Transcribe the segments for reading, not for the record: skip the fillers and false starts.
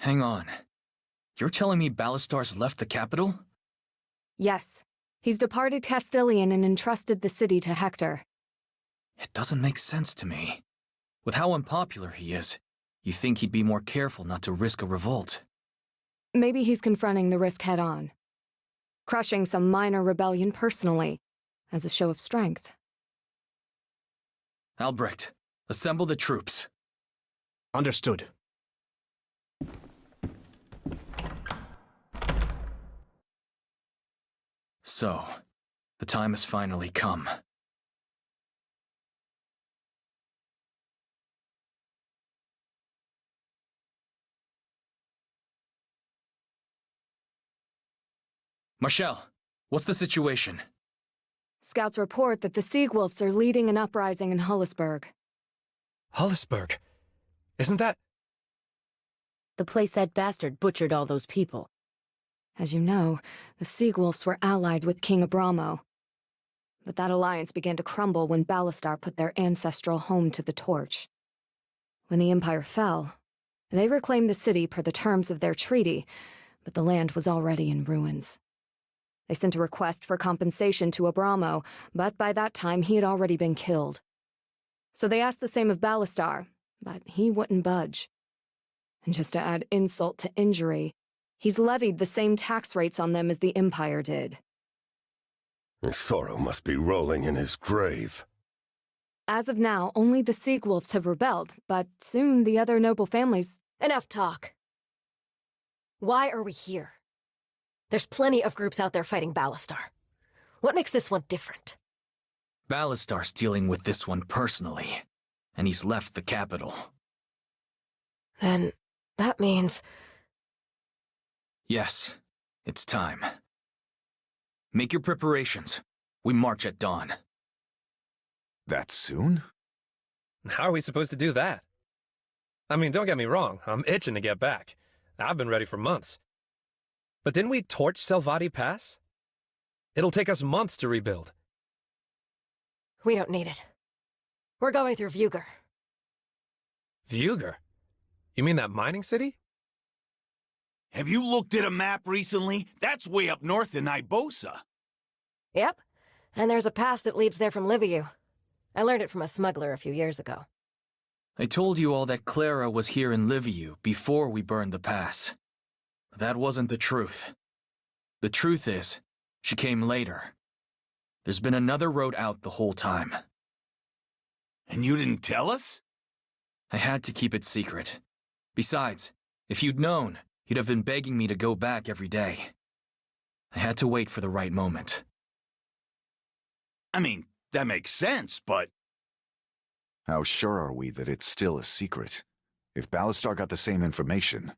Hang on. You're telling me Ballastar's left the capital? Yes. He's departed Castilian and entrusted the city to Hector. It doesn't make sense to me. With how unpopular he is, you think he'd be more careful not to risk a revolt. Maybe he's confronting the risk head-on. Crushing some minor rebellion personally, as a show of strength. Albrecht, assemble the troops. Understood. So, the time has finally come. Marshall, what's the situation? Scouts report that the Seagwolves are leading an uprising in Hullisburg. Hullisburg? Isn't that... The place that bastard butchered all those people. As you know, the Seagwolves were allied with King Abramo. But that alliance began to crumble when Ballastar put their ancestral home to the torch. When the Empire fell, they reclaimed the city per the terms of their treaty, but the land was already in ruins. They sent a request for compensation to Abramo, but by that time he had already been killed. So they asked the same of Ballastar, but he wouldn't budge. And just to add insult to injury, he's levied the same tax rates on them as the Empire did. His sorrow must be rolling in his grave. As of now, only the Seagwolves have rebelled, but soon the other noble families... Enough talk. Why are we here? There's plenty of groups out there fighting Ballastar. What makes this one different? Ballastar's dealing with this one personally, and he's left the capital. Then, that means... Yes, it's time. Make your preparations. We march at dawn. That soon? How are we supposed to do that? I mean, don't get me wrong, I'm itching to get back. I've been ready for months. But didn't we torch Selvati Pass? It'll take us months to rebuild. We don't need it. We're going through Vuger. Vuger? You mean that mining city? Have you looked at a map recently? That's way up north in Ibosa. Yep. And there's a pass that leads there from Liviu. I learned it from a smuggler a few years ago. I told you all that Clara was here in Liviu before we burned the pass. That wasn't the truth. The truth is, she came later. There's been another road out the whole time. And you didn't tell us? I had to keep it secret. Besides, if you'd known, you'd have been begging me to go back every day. I had to wait for the right moment. I mean, that makes sense, but... How sure are we that it's still a secret? If Ballastar got the same information...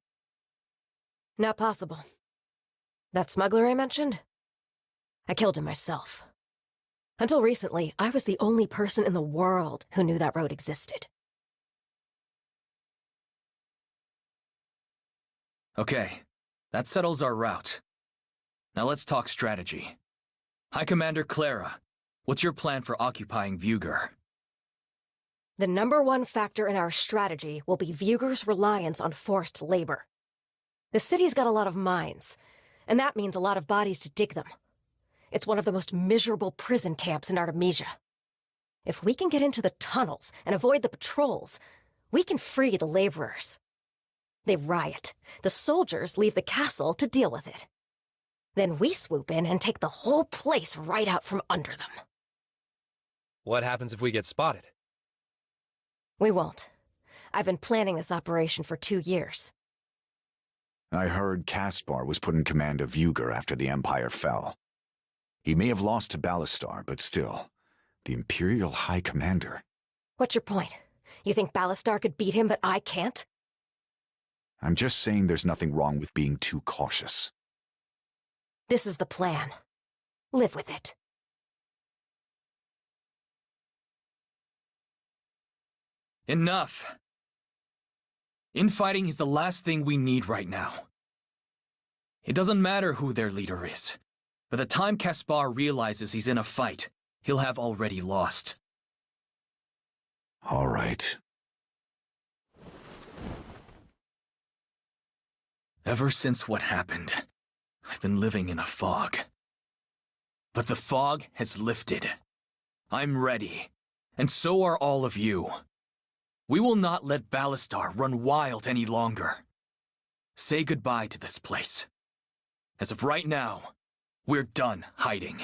Not possible. That smuggler I mentioned? I killed him myself. Until recently, I was the only person in the world who knew that road existed. Okay, that settles our route. Now let's talk strategy. High Commander Clara, what's your plan for occupying Vuger? The #1 factor in our strategy will be Vuger's reliance on forced labor. The city's got a lot of mines, and that means a lot of bodies to dig them. It's one of the most miserable prison camps in Artemisia. If we can get into the tunnels and avoid the patrols, we can free the laborers. They riot. The soldiers leave the castle to deal with it. Then we swoop in and take the whole place right out from under them. What happens if we get spotted? We won't. I've been planning this operation for 2 years. I heard Caspar was put in command of Vuger after the Empire fell. He may have lost to Ballastar, but still, the Imperial High Commander. What's your point? You think Ballastar could beat him, but I can't? I'm just saying there's nothing wrong with being too cautious. This is the plan. Live with it. Enough! Infighting is the last thing we need right now. It doesn't matter who their leader is. By the time Caspar realizes he's in a fight, he'll have already lost. All right. Ever since what happened, I've been living in a fog. But the fog has lifted. I'm ready, and so are all of you. We will not let Ballastar run wild any longer. Say goodbye to this place. As of right now, we're done hiding.